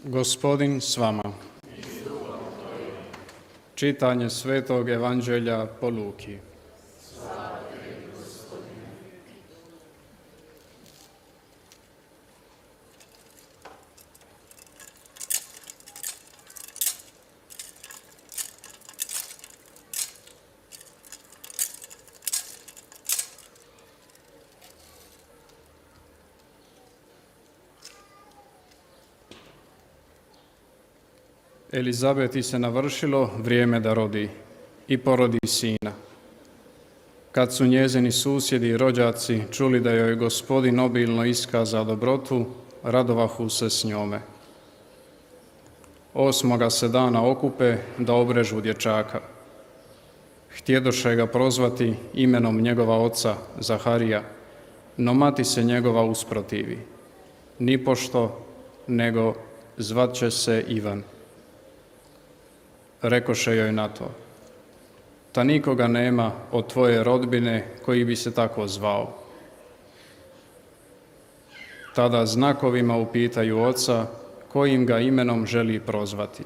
Gospodin s vama. Čitanje Svetog Evanđelja po Luki. Elizabeti se navršilo vrijeme da rodi i porodi sina. Kad su njezini susjedi i rođaci čuli da joj Gospodin obilno iskazao dobrotu, radovahu se s njome. 8. se dana okupe da obrežu dječaka. Htjedoše ga prozvati imenom njegova oca Zaharija, no mati se njegova usprotivi. Nipošto, nego zvat će se Ivan. Rekoše joj na to: ta nikoga nema od tvoje rodbine koji bi se tako zvao. Tada znakovima upitaju oca kojim ga imenom želi prozvati.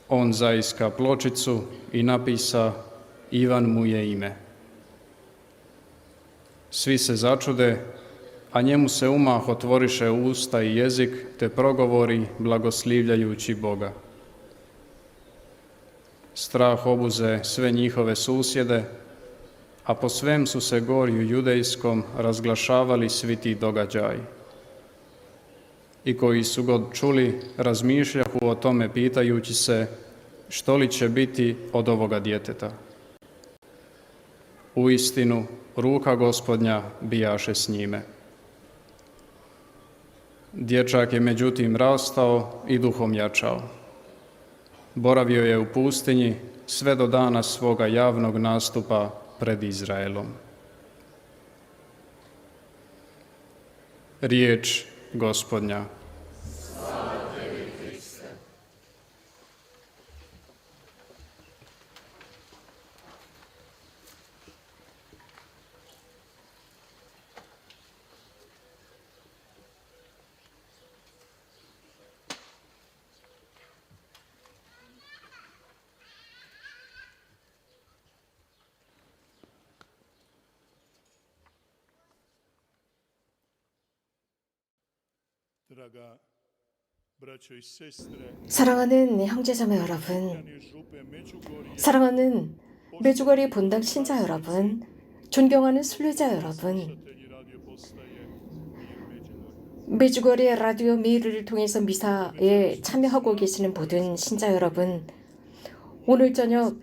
On zaiska pločicu i napisa: Ivan mu je ime. Svi se začude, a njemu se umah otvoriše usta i jezik, te progovori blagoslivljajući Boga. Strah obuze sve njihove susjede, a po svem su se gorju judejskom razglašavali svi ti događaji. I koji su god čuli, razmišljahu o tome pitajući se što li će biti od ovoga djeteta. Uistinu, ruka Gospodnja bijaše s njime. Dječak je međutim rastao i duhom jačao. Boravio je u pustinji sve do dana svoga javnog nastupa pred Izraelom. Riječ Gospodnja. 사랑하는 형제자매 여러분, 사랑하는 메주거리 본당 신자 여러분, 존경하는 순례자 여러분, 메주거리 라디오 메일을 통해서 미사에 참여하고 계시는 모든 신자 여러분, 오늘 저녁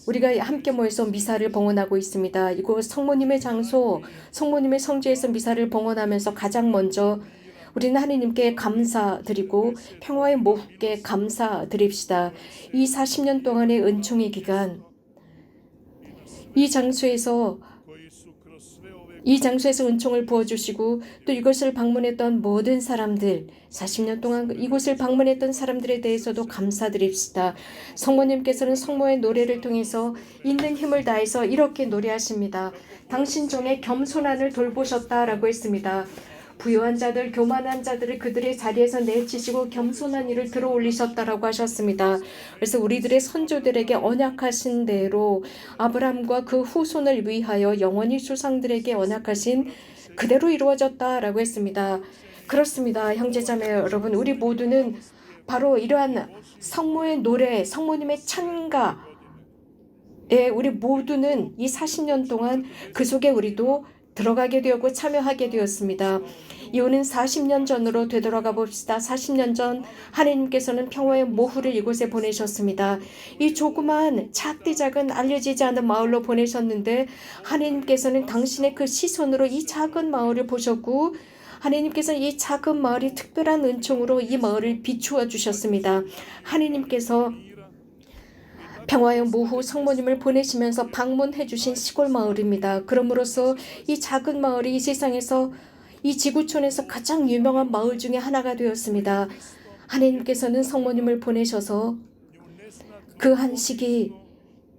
우리가 함께 모여서 미사를 봉헌하고 있습니다. 이곳 성모님의 장소, 성모님의 성지에서 미사를 봉헌하면서 가장 먼저 우리는 하느님께 감사드리고 평화의 모후께 감사드립시다. 이 40년 동안의 은총의 기간, 이 장소에서 은총을 부어주시고 또 이것을 방문했던 모든 사람들, 40년 동안 이곳을 방문했던 사람들에 대해서도 감사드립시다. 성모님께서는 성모의 노래를 통해서 있는 힘을 다해서 이렇게 노래하십니다. 당신 종의 겸손함을 돌보셨다라고 했습니다. 부유한 자들, 교만한 자들을 그들의 자리에서 내치시고 겸손한 이를 들어 올리셨다라고 하셨습니다. 그래서 우리들의 선조들에게 언약하신 대로 아브라함과 그 후손을 위하여 영원히 조상들에게 언약하신 그대로 이루어졌다라고 했습니다. 그렇습니다. 형제자매 여러분, 우리 모두는 바로 이러한 성모의 노래, 성모님의 찬가에 우리 모두는 이 40년 동안 그 속에 우리도 들어가게 되었고 참여하게 되었습니다. 이후는 40년 전으로 되돌아가 봅시다. 40년 전 하나님께서는 평화의 모후를 이곳에 보내셨습니다. 이 조그만 작디 작은 알려지지 않은 마을로 보내셨는데 하나님께서는 당신의 그 시선으로 이 작은 마을을 보셨고 하나님께서는 이 작은 마을이 특별한 은총으로 이 마을을 비추어 주셨습니다. 하나님께서 평화의 모후 성모님을 보내시면서 방문해 주신 시골 마을입니다. 그럼으로써 이 작은 마을이 이 세상에서 이 지구촌에서 가장 유명한 마을 중에 하나가 되었습니다. 하나님께서는 성모님을 보내셔서 그 한 시기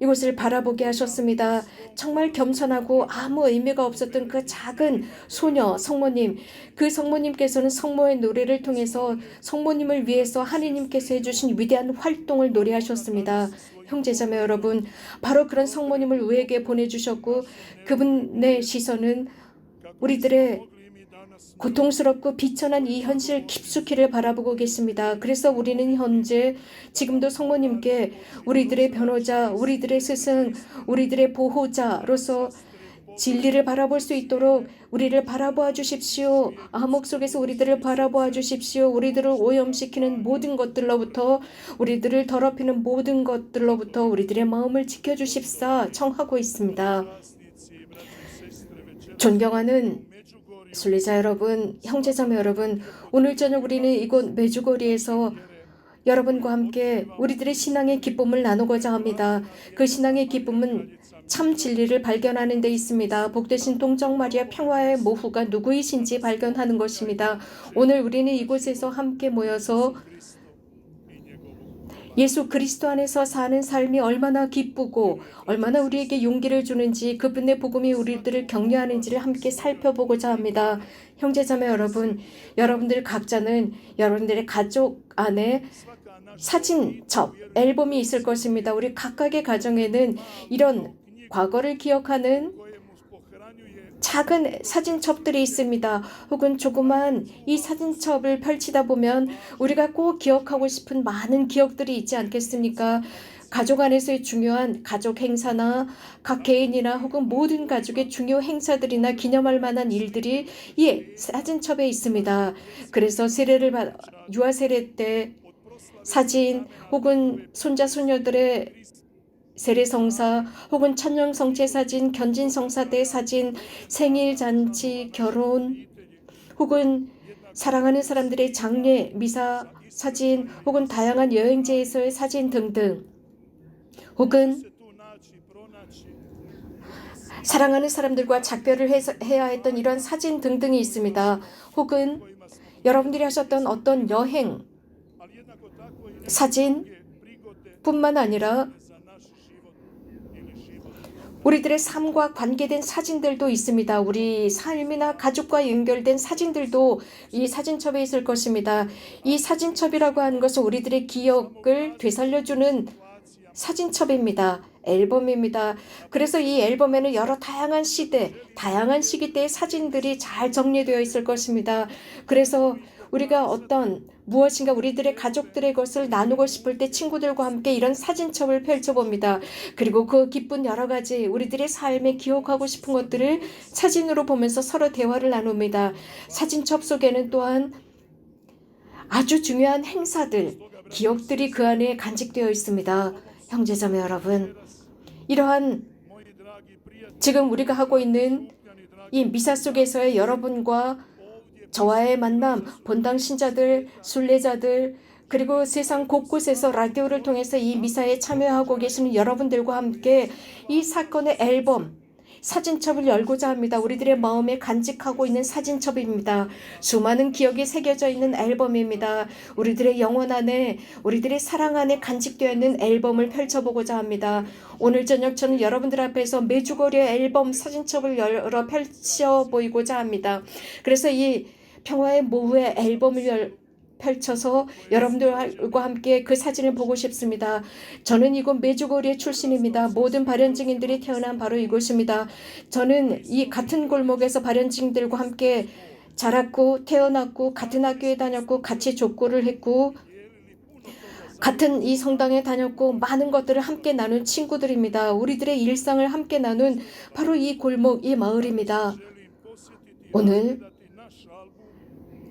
이곳을 바라보게 하셨습니다. 정말 겸손하고 아무 의미가 없었던 그 작은 소녀 성모님, 그 성모님께서는 성모의 노래를 통해서 성모님을 위해서 하느님께서 해주신 위대한 활동을 노래하셨습니다. 형제자매 여러분, 바로 그런 성모님을 우리에게 보내주셨고 그분의 시선은 우리들의 고통스럽고 비천한 이 현실 깊숙이를 바라보고 계십니다. 그래서 우리는 현재 지금도 성모님께 우리들의 변호자, 우리들의 스승, 우리들의 보호자로서 진리를 바라볼 수 있도록 우리를 바라보아 주십시오. 암흑 속에서 우리들을 바라보아 주십시오. 우리들을 오염시키는 모든 것들로부터, 우리들을 더럽히는 모든 것들로부터 우리들의 마음을 지켜주십사 청하고 있습니다. 존경하는 순례자 여러분, 형제자매 여러분, 오늘 저녁 우리는 이곳 메주거리에서 여러분과 함께 우리들의 신앙의 기쁨을 나누고자 합니다. 그 신앙의 기쁨은 참 진리를 발견하는 데 있습니다. 복되신 동정 마리아 평화의 모후가 누구이신지 발견하는 것입니다. 오늘 우리는 이곳에서 함께 모여서 예수 그리스도 안에서 사는 삶이 얼마나 기쁘고 얼마나 우리에게 용기를 주는지, 그분의 복음이 우리들을 격려하는지를 함께 살펴보고자 합니다. 형제자매 여러분, 여러분들 각자는 여러분들의 가족 안에 사진첩, 앨범이 있을 것입니다. 우리 각각의 가정에는 이런 과거를 기억하는 작은 사진첩들이 있습니다. 혹은 조그만 이 사진첩을 펼치다 보면 우리가 꼭 기억하고 싶은 많은 기억들이 있지 않겠습니까? 가족 안에서의 중요한 가족 행사나 각 개인이나 혹은 모든 가족의 중요 행사들이나 기념할 만한 일들이 이 사진첩에 있습니다. 그래서 유아 세례 때 사진, 혹은 손자 손녀들의 세례성사, 혹은 천년성체 사진, 견진성사 때 사진, 생일 잔치, 결혼, 혹은 사랑하는 사람들의 장례, 미사 사진, 혹은 다양한 여행지에서의 사진 등등, 혹은 사랑하는 사람들과 작별을 해야 했던 이런 사진 등등이 있습니다. 혹은 여러분들이 하셨던 어떤 여행 사진뿐만 아니라 우리들의 삶과 관계된 사진들도 있습니다. 우리 삶이나 가족과 연결된 사진들도 이 사진첩에 있을 것입니다. 이 사진첩이라고 하는 것은 우리들의 기억을 되살려주는 사진첩입니다. 앨범입니다. 그래서 이 앨범에는 여러 다양한 시대, 다양한 시기 때의 사진들이 잘 정리되어 있을 것입니다. 그래서 우리가 무엇인가 우리들의 가족들의 것을 나누고 싶을 때 친구들과 함께 이런 사진첩을 펼쳐봅니다. 그리고 그 기쁜 여러 가지 우리들의 삶에 기억하고 싶은 것들을 사진으로 보면서 서로 대화를 나눕니다. 사진첩 속에는 또한 아주 중요한 행사들, 기억들이 그 안에 간직되어 있습니다. 형제자매 여러분, 이러한 지금 우리가 하고 있는 이 미사 속에서의 여러분과 저와의 만남, 본당 신자들, 순례자들, 그리고 세상 곳곳에서 라디오를 통해서 이 미사에 참여하고 계시는 여러분들과 함께 이 사건의 앨범, 사진첩을 열고자 합니다. 우리들의 마음에 간직하고 있는 사진첩입니다. 수많은 기억이 새겨져 있는 앨범입니다. 우리들의 영혼 안에, 우리들의 사랑 안에 간직되어 있는 앨범을 펼쳐보고자 합니다. 오늘 저녁 저는 여러분들 앞에서 메주거리의 앨범 사진첩을 열어 펼쳐 보이고자 합니다. 그래서 이 평화의 모후의 앨범을 펼쳐서 여러분들과 함께 그 사진을 보고 싶습니다. 저는 이곳 메주거리의 출신입니다. 모든 발현증인들이 태어난 바로 이곳입니다. 저는 이 같은 골목에서 발현증인들과 함께 자랐고 태어났고 같은 학교에 다녔고 같이 족구를 했고 같은 이 성당에 다녔고 많은 것들을 함께 나눈 친구들입니다. 우리들의 일상을 함께 나눈 바로 이 골목, 이 마을입니다. 오늘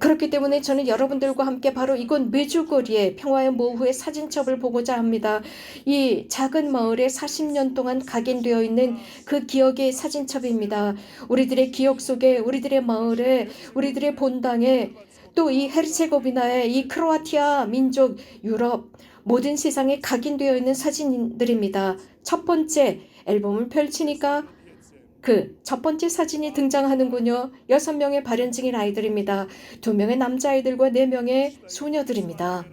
그렇기 때문에 저는 여러분들과 함께 바로 이곳 메주거리의 평화의 모후의 사진첩을 보고자 합니다. 이 작은 마을에 40년 동안 각인되어 있는 그 기억의 사진첩입니다. 우리들의 기억 속에, 우리들의 마을에, 우리들의 본당에, 또 이 헤르체고비나의 이 크로아티아 민족, 유럽, 모든 세상에 각인되어 있는 사진들입니다. 첫 번째 앨범을 펼치니까 그 첫 번째 사진이 등장하는군요. 6명의 발현증인 아이들입니다. 2명의 남자아이들과 4명의 소녀들입니다.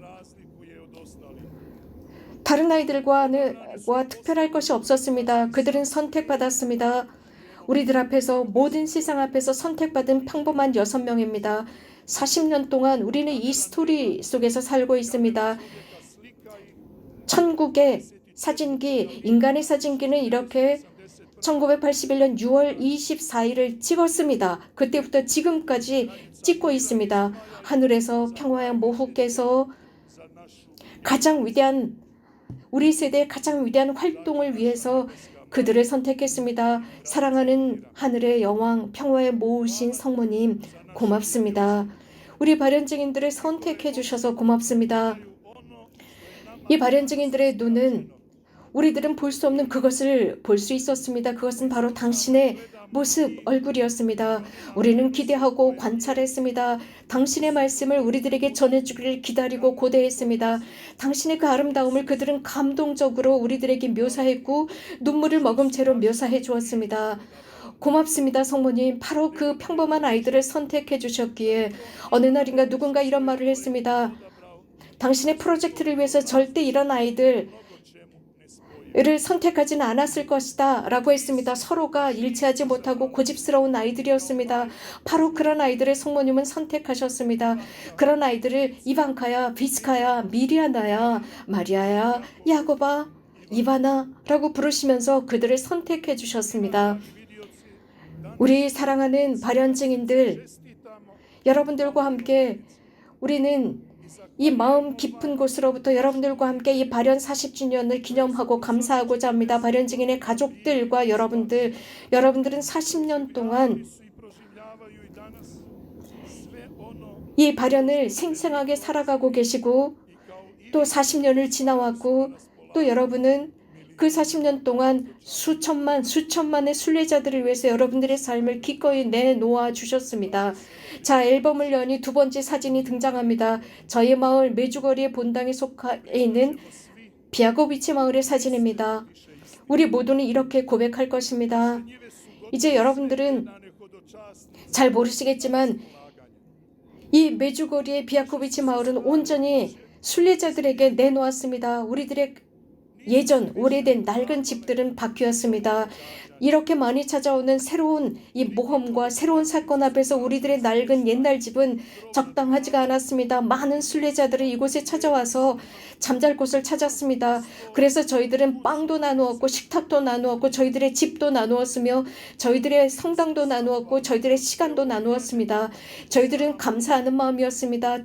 다른 아이들과 특별할 것이 없었습니다. 그들은 선택받았습니다. 우리들 앞에서 모든 세상 앞에서 선택받은 평범한 6명입니다. 40년 동안 우리는 이 스토리 속에서 살고 있습니다. 천국의 사진기, 인간의 사진기는 이렇게 1981년 6월 24일을 찍었습니다. 그때부터 지금까지 찍고 있습니다. 하늘에서 평화의 모후께서 가장 위대한 우리 세대의 가장 위대한 활동을 위해서 그들을 선택했습니다. 사랑하는 하늘의 여왕, 평화의 모으신 성모님, 고맙습니다. 우리 발현증인들을 선택해 주셔서 고맙습니다. 이 발현증인들의 눈은 우리들은 볼 수 없는 그것을 볼 수 있었습니다. 그것은 바로 당신의 모습, 얼굴이었습니다. 우리는 기대하고 관찰했습니다. 당신의 말씀을 우리들에게 전해주기를 기다리고 고대했습니다. 당신의 그 아름다움을 그들은 감동적으로 우리들에게 묘사했고 눈물을 머금 채로 묘사해 주었습니다. 고맙습니다, 성모님. 바로 그 평범한 아이들을 선택해 주셨기에 어느 날인가 누군가 이런 말을 했습니다. 당신의 프로젝트를 위해서 절대 이런 아이들을 선택하지는 않았을 것이다 라고 했습니다. 서로가 일치하지 못하고 고집스러운 아이들이었습니다. 바로 그런 아이들을 성모님은 선택하셨습니다. 그런 아이들을 이방카야, 비스카야, 미리아나야, 마리아야, 야고바, 이바나 라고 부르시면서 그들을 선택해 주셨습니다. 우리 사랑하는 발현증인들, 여러분들과 함께 우리는 이 마음 깊은 곳으로부터 여러분들과 함께 이 발현 40주년을 기념하고 감사하고자 합니다. 발현증인의 가족들과 여러분들은 40년 동안 이 발현을 생생하게 살아가고 계시고 또 40년을 지나왔고 또 여러분은 그 40년 동안 수천만의 순례자들을 위해서 여러분들의 삶을 기꺼이 내놓아 주셨습니다. 자, 앨범을 여니 두 번째 사진이 등장합니다. 저희 마을 메주거리의 본당에 속해 있는 비아고비치 마을의 사진입니다. 우리 모두는 이렇게 고백할 것입니다. 이제 여러분들은 잘 모르시겠지만 이 메주거리의 비아고비치 마을은 온전히 순례자들에게 내놓았습니다. 우리들의 예전 오래된 낡은 집들은 바뀌었습니다. 이렇게 많이 찾아오는 새로운 이 모험과 새로운 사건 앞에서 우리들의 낡은 옛날 집은 적당하지가 않았습니다. 많은 순례자들이 이곳에 찾아와서 잠잘 곳을 찾았습니다. 그래서 저희들은 빵도 나누었고 식탁도 나누었고 저희들의 집도 나누었으며 저희들의 성당도 나누었고 저희들의 시간도 나누었습니다. 저희들은 감사하는 마음이었습니다.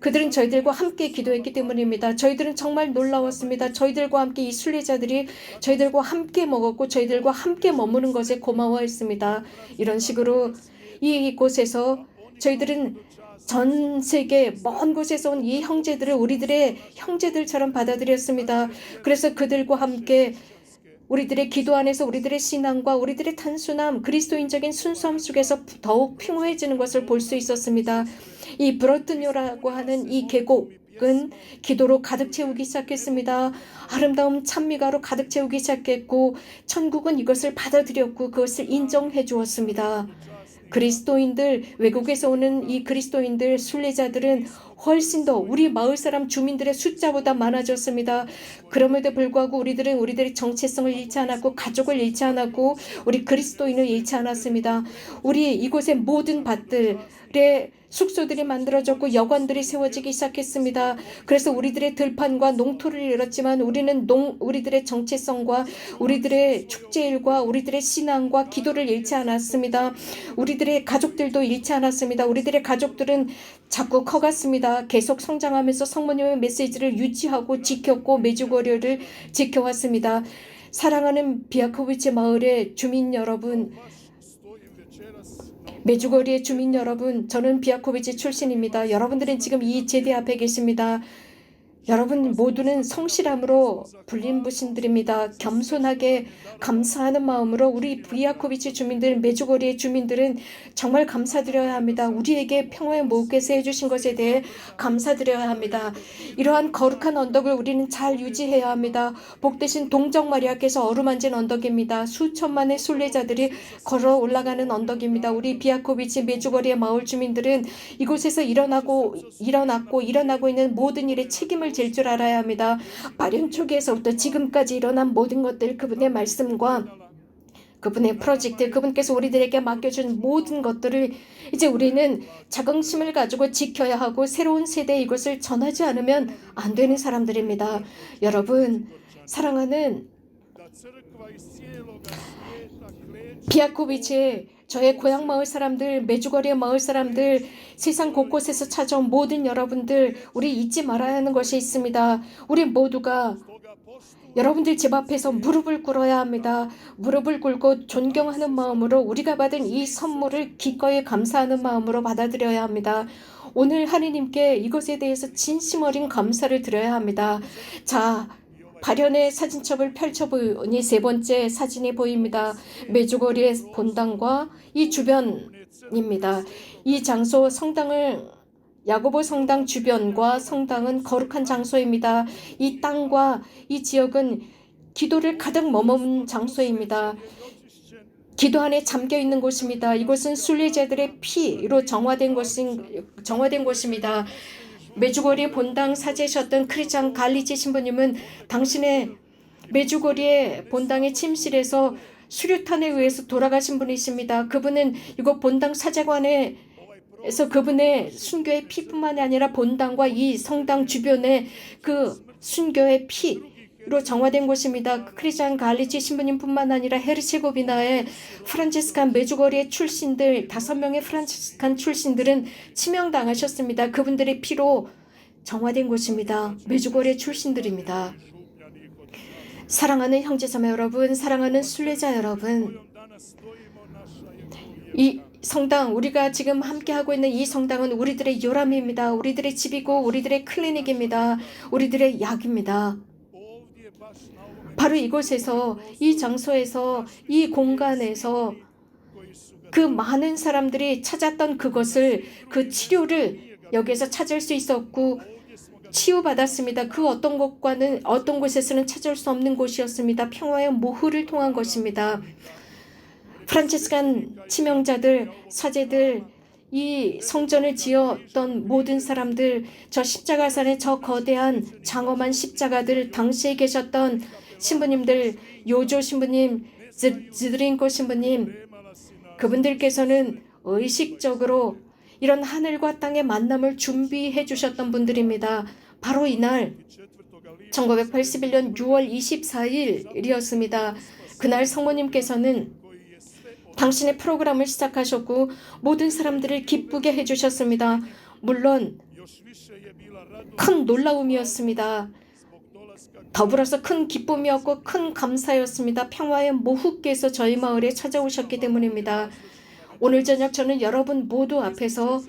그들은 저희들과 함께 기도했기 때문입니다. 저희들은 정말 놀라웠습니다. 저희들과 함께 이 순례자들이 저희들과 함께 먹었고 저희들과 함께 머무는 것에 고마워했습니다. 이런 식으로 이곳에서 저희들은 전 세계 먼 곳에서 온 이 형제들을 우리들의 형제들처럼 받아들였습니다. 그래서 그들과 함께 우리들의 기도 안에서 우리들의 신앙과 우리들의 단순함, 그리스도인적인 순수함 속에서 더욱 평화해지는 것을 볼 수 있었습니다. 이 브로트뇨라고 하는 이 계곡은 기도로 가득 채우기 시작했습니다. 아름다움 찬미가로 가득 채우기 시작했고 천국은 이것을 받아들였고 그것을 인정해 주었습니다. 그리스도인들, 외국에서 오는 이 그리스도인들, 순례자들은 훨씬 더 우리 마을 사람 주민들의 숫자보다 많아졌습니다. 그럼에도 불구하고 우리들은 우리들의 정체성을 잃지 않았고 가족을 잃지 않았고 우리 그리스도인을 잃지 않았습니다. 우리 이곳의 모든 밭들의 숙소들이 만들어졌고 여관들이 세워지기 시작했습니다. 그래서 우리들의 들판과 농토를 잃었지만 우리는 우리들의 정체성과 우리들의 축제일과 우리들의 신앙과 기도를 잃지 않았습니다. 우리들의 가족들도 잃지 않았습니다. 우리들의 가족들은 자꾸 커갔습니다. 계속 성장하면서 성모님의 메시지를 유지하고 지켰고 메주거리를 지켜왔습니다. 사랑하는 비아코비치 마을의 주민 여러분, 메주거리의 주민 여러분, 저는 비아코비치 출신입니다. 여러분들은 지금 이 제대 앞에 계십니다. 여러분 모두는 성실함으로 불린 부신들입니다. 겸손하게 감사하는 마음으로 우리 비아코비치 주민들, 메주거리의 주민들은 정말 감사드려야 합니다. 우리에게 평화의 모국에서 해주신 것에 대해 감사드려야 합니다. 이러한 거룩한 언덕을 우리는 잘 유지해야 합니다. 복되신 동정 마리아께서 어루만진 언덕입니다. 수천만의 순례자들이 걸어 올라가는 언덕입니다. 우리 비아코비치 메주거리의 마을 주민들은 이곳에서 일어나고 있는 모든 일에 책임을 질 줄 알아야 합니다. 발현 초기에서부터 지금까지 일어난 모든 것들, 그분의 말씀과 그분의 프로젝트, 그분께서 우리들에게 맡겨준 모든 것들을 이제 우리는 자긍심을 가지고 지켜야 하고 새로운 세대에 이것을 전하지 않으면 안 되는 사람들입니다. 여러분, 사랑하는 비아코비치의 저의 고향 마을 사람들, 메주거리의 마을 사람들, 세상 곳곳에서 찾아온 모든 여러분들, 우리 잊지 말아야 하는 것이 있습니다. 우리 모두가 여러분들 집 앞에서 무릎을 꿇어야 합니다. 무릎을 꿇고 존경하는 마음으로 우리가 받은 이 선물을 기꺼이 감사하는 마음으로 받아들여야 합니다. 오늘 하느님께 이것에 대해서 진심 어린 감사를 드려야 합니다. 자, 발현의 사진첩을 펼쳐보니 세 번째 사진이 보입니다. 메주거리의 본당과 이 주변입니다. 이 장소 성당을 야고보 성당 주변과 성당은 거룩한 장소입니다. 이 땅과 이 지역은 기도를 가득 머무는 장소입니다. 기도 안에 잠겨 있는 곳입니다. 이곳은 순례자들의 피로 정화된 곳입니다. 메주거리 본당 사제셨던 크리스찬 갈리치 신부님은 당신의 메주거리의 본당의 침실에서 수류탄에 의해서 돌아가신 분이십니다. 그분은 이곳 본당 사제관에 그래서 그분의 순교의 피뿐만이 아니라 본당과 이 성당 주변에 그 순교의 피로 정화된 곳입니다. 크리스찬 갈리치 신부님뿐만 아니라 헤르체고비나의 프란치스칸 메주거리의 출신들 5명의 프란치스칸 출신들은 치명당하셨습니다. 그분들의 피로 정화된 곳입니다. 메주거리의 출신들입니다. 사랑하는 형제자매 여러분, 사랑하는 순례자 여러분, 이 성당, 우리가 지금 함께하고 있는 이 성당은 우리들의 요람입니다. 우리들의 집이고 우리들의 클리닉입니다. 우리들의 약입니다. 바로 이곳에서, 이 장소에서, 이 공간에서 그 많은 사람들이 찾았던 그것을, 그 치료를 여기에서 찾을 수 있었고 치유받았습니다. 그 어떤 곳에서는 찾을 수 없는 곳이었습니다. 평화의 모후를 통한 것입니다. 프란치스칸 치명자들, 사제들, 이 성전을 지었던 모든 사람들, 저 십자가산의 저 거대한 장엄한 십자가들, 당시에 계셨던 신부님들, 요조 신부님, 즈드링코 신부님, 그분들께서는 의식적으로 이런 하늘과 땅의 만남을 준비해 주셨던 분들입니다. 바로 이날 1981년 6월 24일이었습니다. 그날 성모님께서는 당신의 프로그램을 시작하셨고 모든 사람들을 기쁘게 해주셨습니다. 물론 큰 놀라움이었습니다. 더불어서 큰 기쁨이었고 큰 감사였습니다. 평화의 모후께서 저희 마을에 찾아오셨기 때문입니다. 오늘 저녁 저는 여러분 모두 앞에서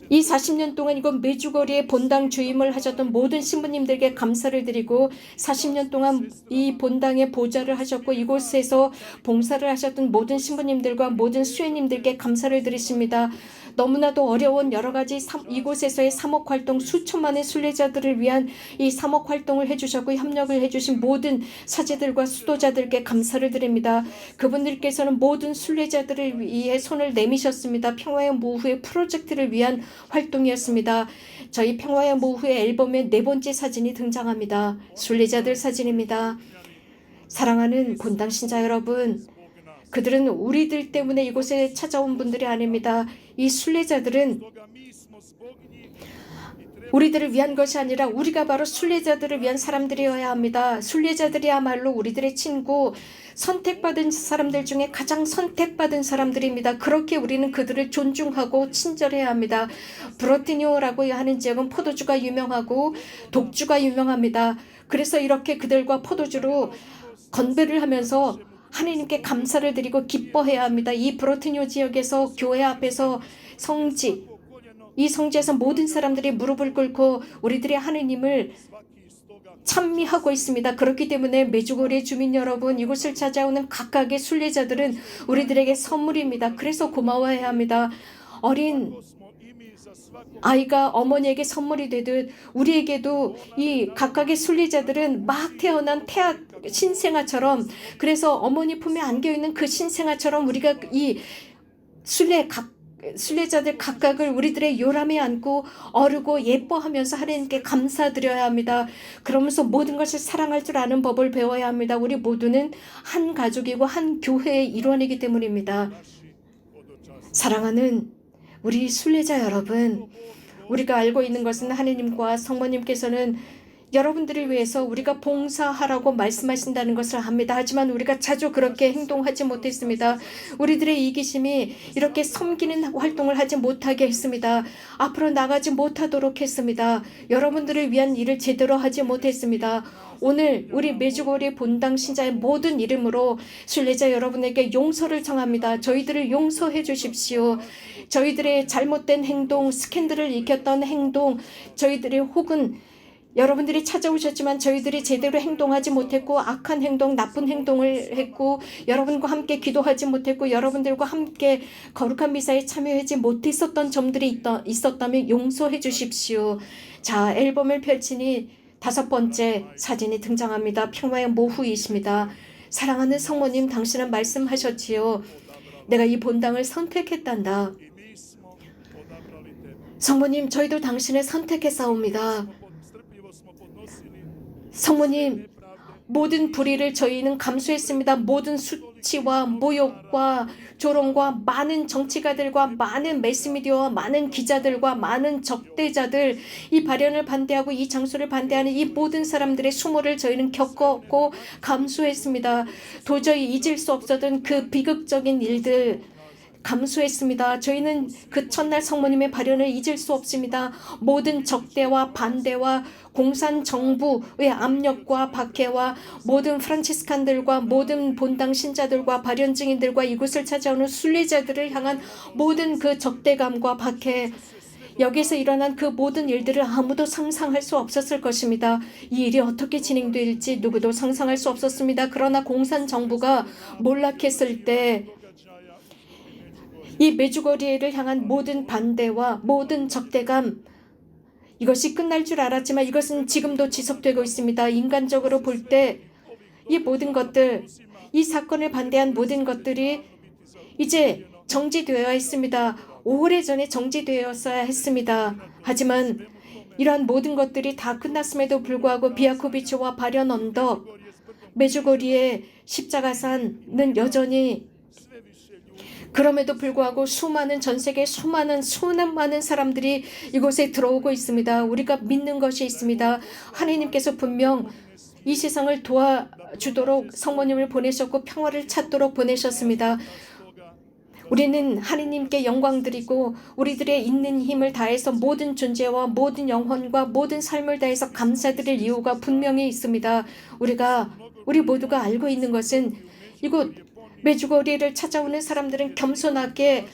이 40년 동안 이곳 메주거리에 본당 주임을 하셨던 모든 신부님들께 감사를 드리고 40년 동안 이 본당에 보좌를 하셨고 이곳에서 봉사를 하셨던 모든 신부님들과 모든 수혜님들께 감사를 드리십니다. 너무나도 어려운 여러 가지 이곳에서의 사목활동, 수천만의 순례자들을 위한 이 사목활동을 해주셨고 협력을 해주신 모든 사제들과 수도자들께 감사를 드립니다. 그분들께서는 모든 순례자들을 위해 손을 내미셨습니다. 평화의 모후의 프로젝트를 위한 활동이었습니다. 저희 평화의 모후의 앨범의 4번째 사진이 등장합니다. 순례자들 사진입니다. 사랑하는 본당 신자 여러분, 그들은 우리들 때문에 이곳에 찾아온 분들이 아닙니다. 이 순례자들은 우리들을 위한 것이 아니라 우리가 바로 순례자들을 위한 사람들이어야 합니다. 순례자들이야말로 우리들의 친구, 선택받은 사람들 중에 가장 선택받은 사람들입니다. 그렇게 우리는 그들을 존중하고 친절해야 합니다. 브로티니오라고 하는 지역은 포도주가 유명하고 독주가 유명합니다. 그래서 이렇게 그들과 포도주로 건배를 하면서 하나님께 감사를 드리고 기뻐해야 합니다. 이 브로티니오 지역에서 교회 앞에서 이 성지에서 모든 사람들이 무릎을 꿇고 우리들의 하느님을 찬미하고 있습니다. 그렇기 때문에 메주거리 주민 여러분, 이곳을 찾아오는 각각의 순례자들은 우리들에게 선물입니다. 그래서 고마워해야 합니다. 어린 아이가 어머니에게 선물이 되듯 우리에게도 이 각각의 순례자들은 막 태어난 신생아처럼, 그래서 어머니 품에 안겨있는 그 신생아처럼 우리가 이 순례자들 각각을 우리들의 요람에 안고 어르고 예뻐하면서 하나님께 감사드려야 합니다. 그러면서 모든 것을 사랑할 줄 아는 법을 배워야 합니다. 우리 모두는 한 가족이고 한 교회의 일원이기 때문입니다. 사랑하는 우리 순례자 여러분, 우리가 알고 있는 것은 하나님과 성모님께서는 여러분들을 위해서 우리가 봉사하라고 말씀하신다는 것을 압니다. 하지만 우리가 자주 그렇게 행동하지 못했습니다. 우리들의 이기심이 이렇게 섬기는 활동을 하지 못하게 했습니다. 앞으로 나가지 못하도록 했습니다. 여러분들을 위한 일을 제대로 하지 못했습니다. 오늘 우리 메주거리 본당 신자의 모든 이름으로 순례자 여러분에게 용서를 청합니다. 저희들을 용서해 주십시오. 저희들의 잘못된 행동, 스캔들을 일으켰던 행동, 저희들이 혹은 여러분들이 찾아오셨지만 저희들이 제대로 행동하지 못했고 악한 행동, 나쁜 행동을 했고 여러분과 함께 기도하지 못했고 여러분들과 함께 거룩한 미사에 참여하지 못했었던 점들이 있었다면 용서해 주십시오. 자, 앨범을 펼치니 5번째 사진이 등장합니다. 평화의 모후이십니다. 사랑하는 성모님, 당신은 말씀하셨지요. 내가 이 본당을 선택했단다. 성모님, 저희도 당신을 선택했사옵니다. 성모님, 모든 불의를 저희는 감수했습니다. 모든 수치와 모욕과 조롱과 많은 정치가들과 많은 매스미디어와 많은 기자들과 많은 적대자들, 이 발언을 반대하고 이 장소를 반대하는 이 모든 사람들의 수모를 저희는 겪었고 감수했습니다. 도저히 잊을 수 없었던 그 비극적인 일들 감수했습니다. 저희는 그 첫날 성모님의 발언을 잊을 수 없습니다. 모든 적대와 반대와 공산 정부의 압력과 박해와 모든 프란치스칸들과 모든 본당 신자들과 발연 증인들과 이곳을 찾아오는 순례자들을 향한 모든 그 적대감과 박해, 여기서 일어난 그 모든 일들을 아무도 상상할 수 없었을 것입니다. 이 일이 어떻게 진행될지 누구도 상상할 수 없었습니다. 그러나 공산 정부가 몰락했을 때 이 메주거리를 향한 모든 반대와 모든 적대감, 이것이 끝날 줄 알았지만 이것은 지금도 지속되고 있습니다. 인간적으로 볼 때 이 모든 것들, 이 사건을 반대한 모든 것들이 이제 정지되어 있습니다. 오래전에 정지되었어야 했습니다. 하지만 이러한 모든 것들이 다 끝났음에도 불구하고 비아코비치와 발연 언덕, 메주거리의 십자가산은 여전히, 그럼에도 불구하고 수많은 전 세계 수많은 사람들이 이곳에 들어오고 있습니다. 우리가 믿는 것이 있습니다. 하나님께서 분명 이 세상을 도와주도록 성모님을 보내셨고 평화를 찾도록 보내셨습니다. 우리는 하나님께 영광 드리고 우리들의 있는 힘을 다해서 모든 존재와 모든 영혼과 모든 삶을 다해서 감사드릴 이유가 분명히 있습니다. 우리 모두가 알고 있는 것은 이곳 메주거리를 찾아오는 사람들은 겸손하게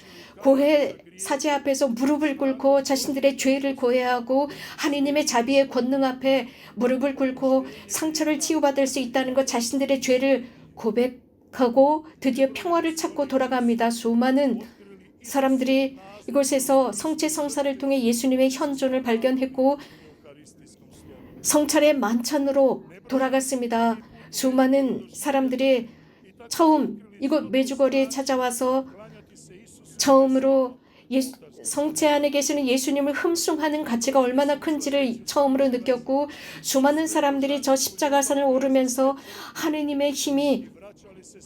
고해 사제 앞에서 무릎을 꿇고 자신들의 죄를 고해하고 하느님의 자비의 권능 앞에 무릎을 꿇고 상처를 치유받을 수 있다는 것, 자신들의 죄를 고백하고 드디어 평화를 찾고 돌아갑니다. 수많은 사람들이 이곳에서 성체 성사를 통해 예수님의 현존을 발견했고 성찰의 만찬으로 돌아갔습니다. 수많은 사람들이 처음 이곳 메주거리에 찾아와서 처음으로 성체 안에 계시는 예수님을 흠숭하는 가치가 얼마나 큰지를 처음으로 느꼈고 수많은 사람들이 저 십자가산을 오르면서 하느님의 힘이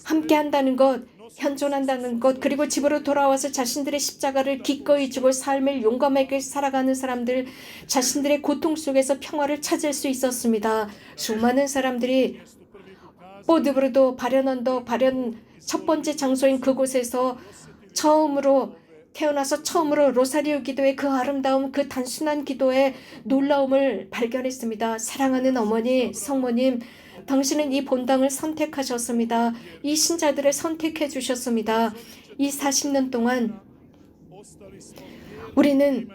함께한다는 것, 현존한다는 것, 그리고 집으로 돌아와서 자신들의 십자가를 기꺼이 지고 삶을 용감하게 살아가는 사람들, 자신들의 고통 속에서 평화를 찾을 수 있었습니다. 수많은 사람들이 보드브르도 발연언덕, 발연 첫 번째 장소인 그곳에서 태어나서 처음으로 로사리오 기도의 그 아름다움, 그 단순한 기도의 놀라움을 발견했습니다. 사랑하는 어머니, 성모님, 당신은 이 본당을 선택하셨습니다. 이 신자들을 선택해 주셨습니다. 이 40년 동안 우리는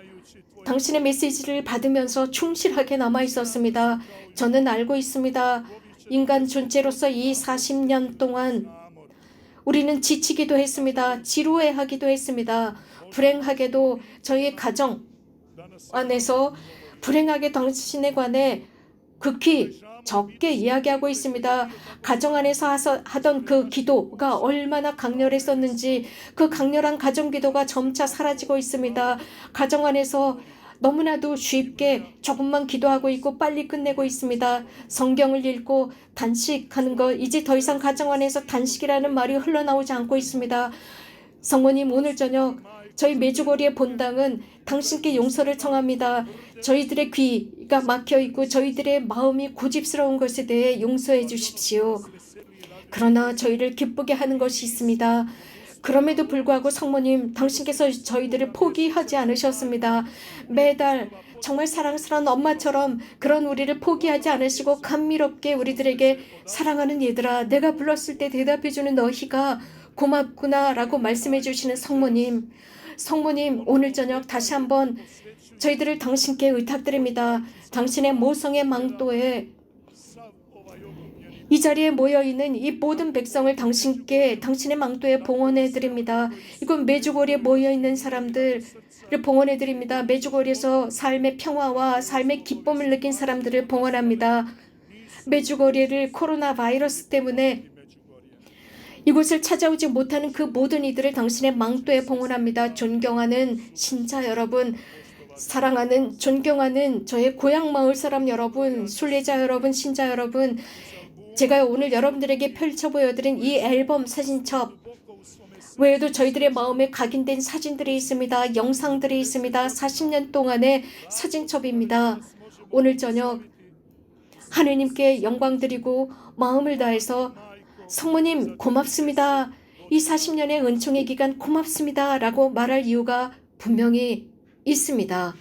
당신의 메시지를 받으면서 충실하게 남아 있었습니다. 저는 알고 있습니다. 인간 존재로서 이 40년 동안 우리는 지치기도 했습니다. 지루해하기도 했습니다. 불행하게도 저희 가정 안에서 불행하게 당신에 관해 극히 적게 이야기하고 있습니다. 가정 안에서 하던 그 기도가 얼마나 강렬했었는지 그 강렬한 가정 기도가 점차 사라지고 있습니다. 가정 안에서 너무나도 쉽게 조금만 기도하고 있고 빨리 끝내고 있습니다. 성경을 읽고 단식하는 것, 이제 더 이상 가정 안에서 단식이라는 말이 흘러나오지 않고 있습니다. 성모님, 오늘 저녁 저희 메주거리의 본당은 당신께 용서를 청합니다. 저희들의 귀가 막혀 있고 저희들의 마음이 고집스러운 것에 대해 용서해 주십시오. 그러나 저희를 기쁘게 하는 것이 있습니다. 그럼에도 불구하고 성모님, 당신께서 저희들을 포기하지 않으셨습니다. 매달 정말 사랑스러운 엄마처럼 그런 우리를 포기하지 않으시고 감미롭게 우리들에게 사랑하는 얘들아, 내가 불렀을 때 대답해주는 너희가 고맙구나 라고 말씀해 주시는 성모님, 오늘 저녁 다시 한번 저희들을 당신께 의탁드립니다. 당신의 모성의 망토에 이 자리에 모여있는 이 모든 백성을 당신의 망토에 봉헌해드립니다. 이곳 메주거리에 모여있는 사람들을 봉헌해드립니다. 메주거리에서 삶의 평화와 삶의 기쁨을 느낀 사람들을 봉헌합니다. 메주거리를 코로나 바이러스 때문에 이곳을 찾아오지 못하는 그 모든 이들을 당신의 망토에 봉헌합니다. 존경하는 신자 여러분, 사랑하는 존경하는 저의 고향 마을 사람 여러분, 순례자 여러분, 신자 여러분, 제가 오늘 여러분들에게 펼쳐 보여드린 이 앨범 사진첩 외에도 저희들의 마음에 각인된 사진들이 있습니다. 영상들이 있습니다. 40년 동안의 사진첩입니다. 오늘 저녁 하느님께 영광 드리고 마음을 다해서 성모님 고맙습니다. 이 40년의 은총의 기간 고맙습니다. 라고 말할 이유가 분명히 있습니다.